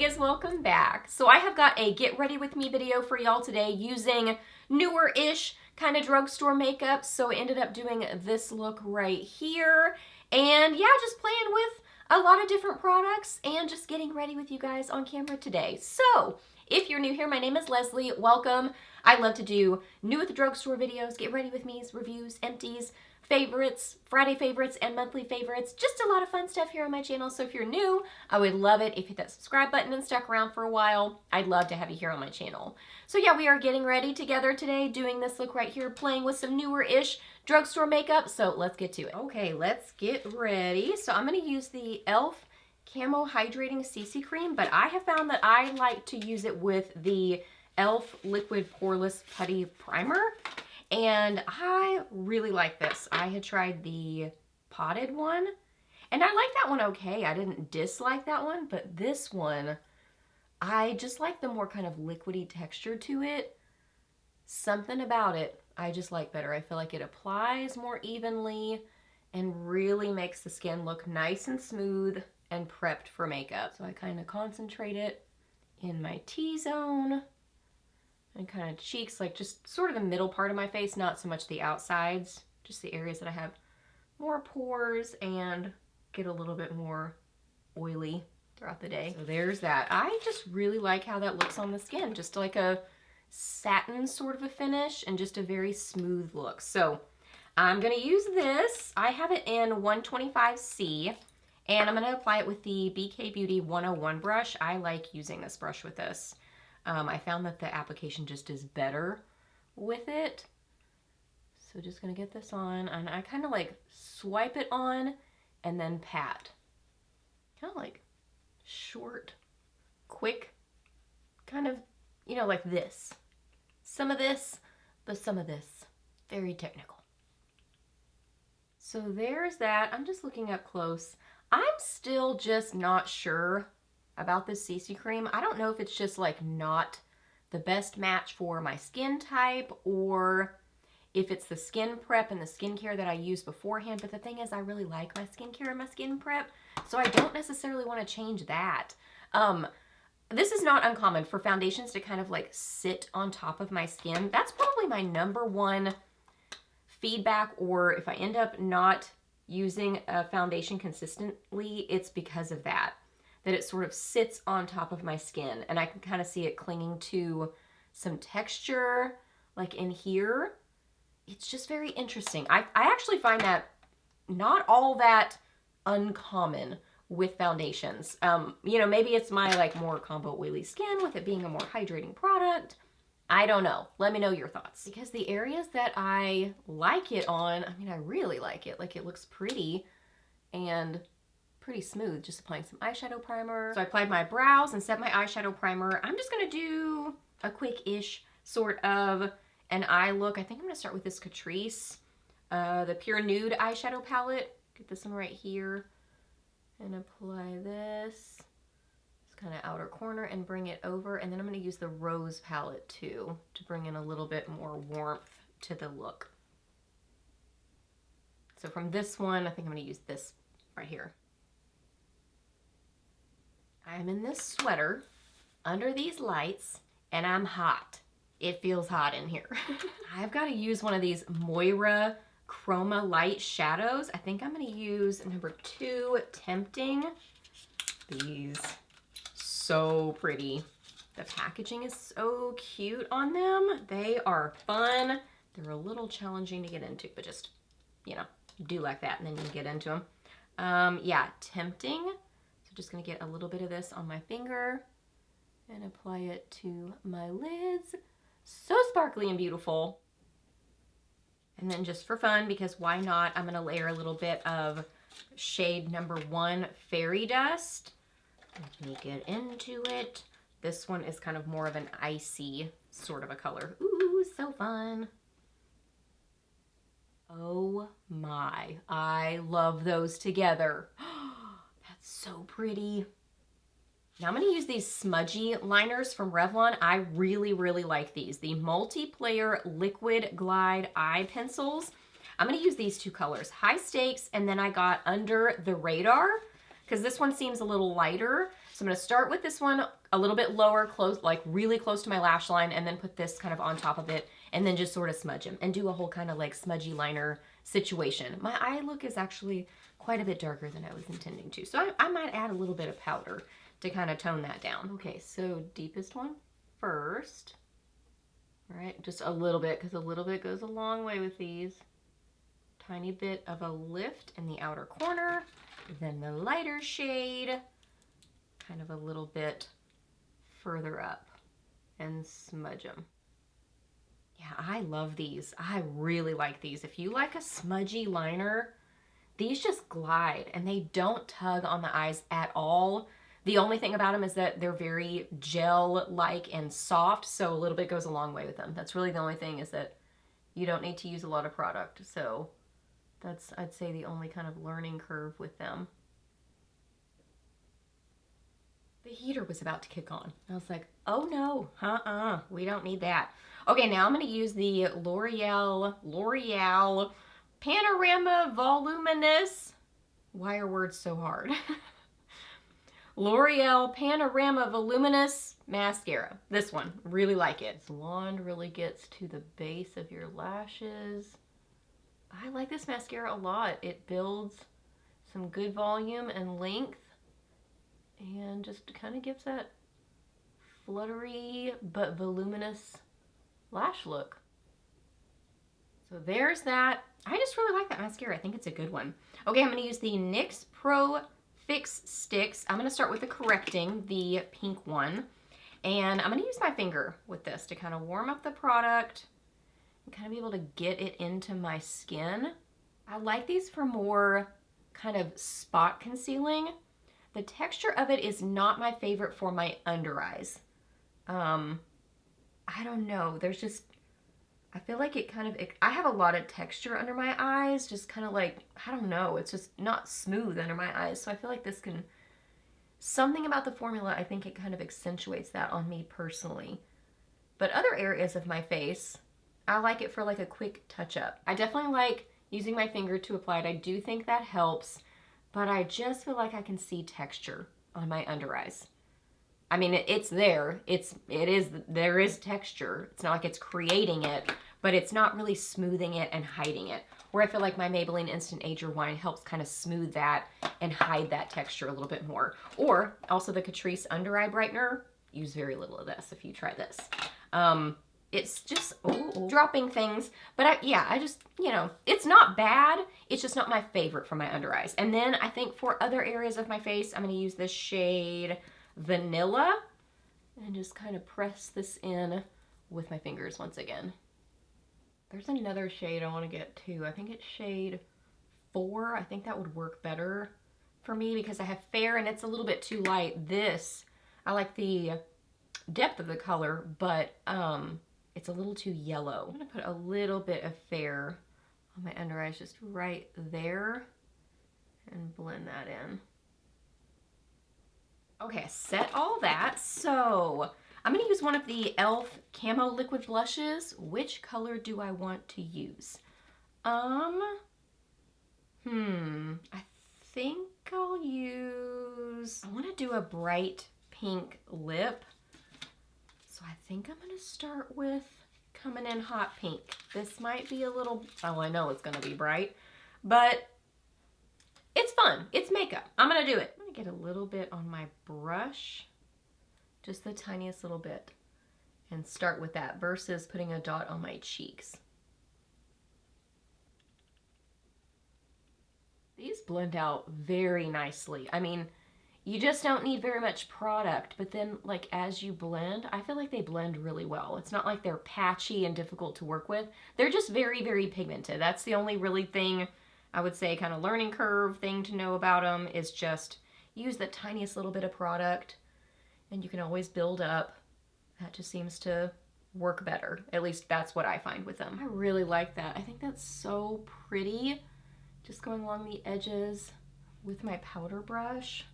guys, welcome back. So I have got a get ready with me video for y'all today using newer-ish kind of drugstore makeup. So I ended up doing this look right here. And yeah, just playing with a lot of different products and just getting ready with you guys on camera today. So if you're new here, my name is Leslie. Welcome. I love to do new at the drugstore videos, get ready with me's, reviews, empties, favorites, Friday favorites, and monthly favorites. Just a lot of fun stuff here on my channel. So if you're new, I would love it if you hit that subscribe button and stuck around for a while. I'd love to have you here on my channel. So yeah, we are getting ready together today, doing this look right here, playing with some newer-ish drugstore makeup. So let's get to it. Okay, let's get ready. So I'm going to use the e.l.f. Camo Hydrating CC Cream, but I have found that I like to use it with the e.l.f. Liquid Poreless Putty Primer. And I really like this. I had tried the potted one, and I like that one okay. I didn't dislike that one, but this one, I just like the more kind of liquidy texture to it. Something about it I just like better. I feel like it applies more evenly and really makes the skin look nice and smooth and prepped for makeup. So I kind of concentrate it in my T-zone. And kind of cheeks, like just sort of the middle part of my face, not so much the outsides, just the areas that I have more pores and get a little bit more oily throughout the day. So there's that. I just really like how that looks on the skin, just like a satin sort of a finish and just a very smooth look. So I'm going to use this. I have it in 125C, and I'm going to apply it with the BK Beauty 101 brush. I like using this brush with this. I found that the application just is better with it. So just gonna get this on, and I kind of like swipe it on and then pat. Kind of like short, quick, kind of, you know, like this. Some of this, but some of this. Very technical. So there's that. I'm just looking up close. I'm still just not sure about this CC cream. I don't know if it's just like not the best match for my skin type, or if it's the skin prep and the skincare that I use beforehand. But the thing is, I really like my skincare and my skin prep, so I don't necessarily want to change that. This is not uncommon for foundations to kind of like sit on top of my skin. That's probably my #1 feedback, or if I end up not using a foundation consistently, it's because of that it sort of sits on top of my skin, and I can kind of see it clinging to some texture like in here. It's just very interesting. I actually find that not all that uncommon with foundations. You know, maybe it's my like more combo oily skin with it being a more hydrating product. I don't know. Let me know your thoughts. Because the areas that I like it on, I mean, I really like it. Like, it looks pretty and pretty smooth. Just applying some eyeshadow primer. So I applied my brows and set my eyeshadow primer. I'm just gonna do a quick-ish sort of an eye look. I think I'm gonna start with this Catrice, the Pure Nude eyeshadow palette. Get this one right here and apply this kind of outer corner and bring it over. And then I'm gonna use the Rose palette too to bring in a little bit more warmth to the look. So from this one, I think I'm gonna use this right here. I'm in this sweater under these lights, and I'm hot. It feels hot in here. I've got to use one of these Moira Chroma Light shadows. I think I'm going to use #2 Tempting. These, so pretty. The packaging is so cute on them. They are fun. They're a little challenging to get into, but just, you know, do like that, and then you can get into them. Yeah, Tempting. So just gonna get a little bit of this on my finger and apply it to my lids. So sparkly and beautiful. And then just for fun, because why not, I'm gonna layer a little bit of shade #1 Fairy Dust. Let me get into it. This one is kind of more of an icy sort of a color. Ooh, so fun. Oh my, I love those together. So pretty. Now I'm going to use these smudgy liners from Revlon. I really, really like these. The Multiplayer Liquid Glide Eye Pencils. I'm going to use these two colors, High Stakes, and then I got Under the Radar, because this one seems a little lighter. So I'm gonna start with this one a little bit lower, close, like really close to my lash line, and then put this kind of on top of it, and then just sort of smudge them and do a whole kind of like smudgy liner situation. My eye look is actually quite a bit darker than I was intending to. So I might add a little bit of powder to kind of tone that down. Okay, so deepest one first. All right, just a little bit, because a little bit goes a long way with these. Tiny bit of a lift in the outer corner, then the lighter shade, kind of a little bit further up, and smudge them. Yeah, I love these. I really like these. If you like a smudgy liner, these just glide and they don't tug on the eyes at all. The only thing about them is that they're very gel-like and soft, so a little bit goes a long way with them. That's really the only thing, is that you don't need to use a lot of product. So that's, I'd say, the only kind of learning curve with them. The heater was about to kick on. I was like, oh no, we don't need that. Okay, now I'm going to use the L'Oreal Panorama Voluminous. Why are words so hard? L'Oreal Panorama Voluminous Mascara. This one, really like it. This wand really gets to the base of your lashes. I like this mascara a lot. It builds some good volume and length, and just kind of gives that fluttery but voluminous lash look. So there's that. I just really like that mascara. I think it's a good one. Okay, I'm going to use the NYX Pro Fix Sticks. I'm going to start with the correcting, the pink one. And I'm going to use my finger with this to kind of warm up the product and kind of be able to get it into my skin. I like these for more kind of spot concealing. The texture of it is not my favorite for my under eyes. I don't know. There's just, I feel like it kind of, I have a lot of texture under my eyes, just kind of like, I don't know, it's just not smooth under my eyes. So I feel like this can, something about the formula, I think it kind of accentuates that on me personally. But other areas of my face, I like it for like a quick touch up. I definitely like using my finger to apply it. I do think that helps, but I just feel like I can see texture on my under eyes. I mean, it's there. There is texture. It's not like it's creating it, but it's not really smoothing it and hiding it. Where I feel like my Maybelline Instant Age Rewind helps kind of smooth that and hide that texture a little bit more. Or also the Catrice Under Eye Brightener. Use very little of this if you try this. It's just dropping things, but I just, you know, it's not bad. It's just not my favorite for my under eyes. And then I think for other areas of my face, I'm going to use this shade Vanilla and just kind of press this in with my fingers once again. There's another shade I want to get to. I think it's shade 4. I think that would work better for me because I have fair and it's a little bit too light. This, I like the depth of the color, but it's a little too yellow. I'm going to put a little bit of fair on my under eyes just right there and blend that in. Okay, set all that. So I'm going to use one of the e.l.f. Camo Liquid Blushes. Which color do I want to use? I think I'll use, I want to do a bright pink lip. So I think I'm going to start with coming in hot pink. This might be a little, oh, I know it's going to be bright, but it's fun. It's makeup. I'm going to do it. I'm going to get a little bit on my brush, just the tiniest little bit, and start with that versus putting a dot on my cheeks. These blend out very nicely. I mean, you just don't need very much product, but then like as you blend, I feel like they blend really well. It's not like they're patchy and difficult to work with. They're just very, very pigmented. That's the only really thing I would say kind of learning curve thing to know about them is just use the tiniest little bit of product and you can always build up. That just seems to work better. At least that's what I find with them. I really like that. I think that's so pretty. Just going along the edges with my powder brush.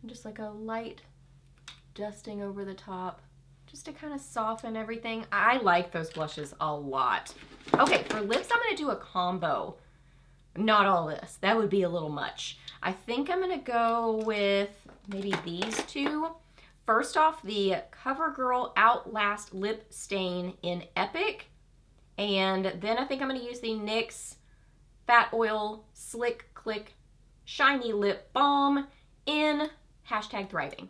Just like a light dusting over the top just to kind of soften everything. I like those blushes a lot. Okay, for lips, I'm going to do a combo. not all this. That would be a little much. I think I'm gonna go with maybe these two. First off, the CoverGirl Outlast Lip Stain in Epic. And then I think I'm gonna use the NYX Fat Oil Slick Click Shiny Lip Balm in #Thriving.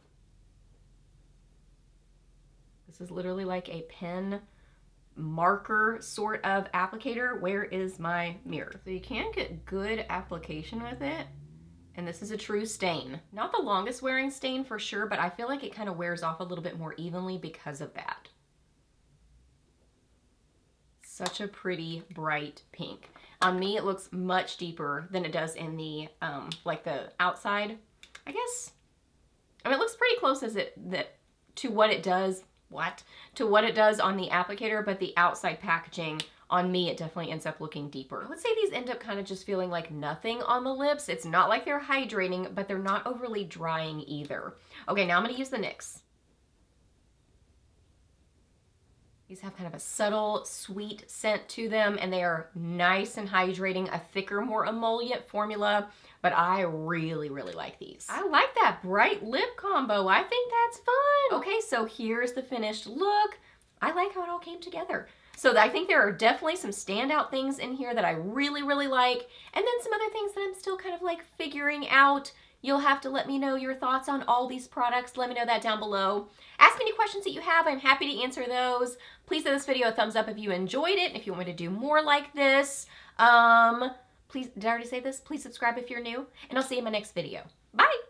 This is literally like a pen marker sort of applicator. Where is my mirror? So you can get good application with it. And this is a true stain. Not the longest wearing stain for sure, but I feel like it kind of wears off a little bit more evenly because of that. Such a pretty bright pink. On me, it looks much deeper than it does in the, like the outside, I guess. I mean, it looks pretty close to what it does on the applicator, but the outside packaging on me, it definitely ends up looking deeper. I would say these end up kind of just feeling like nothing on the lips. It's not like they're hydrating, but they're not overly drying either. Okay, now I'm gonna use the NYX. These have kind of a subtle, sweet scent to them, and they are nice and hydrating, a thicker, more emollient formula, but I really, really like these. I like that bright lip combo. I think that's fun. Okay, so here's the finished look. I like how it all came together. So I think there are definitely some standout things in here that I really, really like, and then some other things that I'm still kind of like figuring out. You'll have to let me know your thoughts on all these products. Let me know that down below. Ask me any questions that you have. I'm happy to answer those. Please give this video a thumbs up if you enjoyed it. If you want me to do more like this, please, did I already say this? Please subscribe if you're new, and I'll see you in my next video. Bye.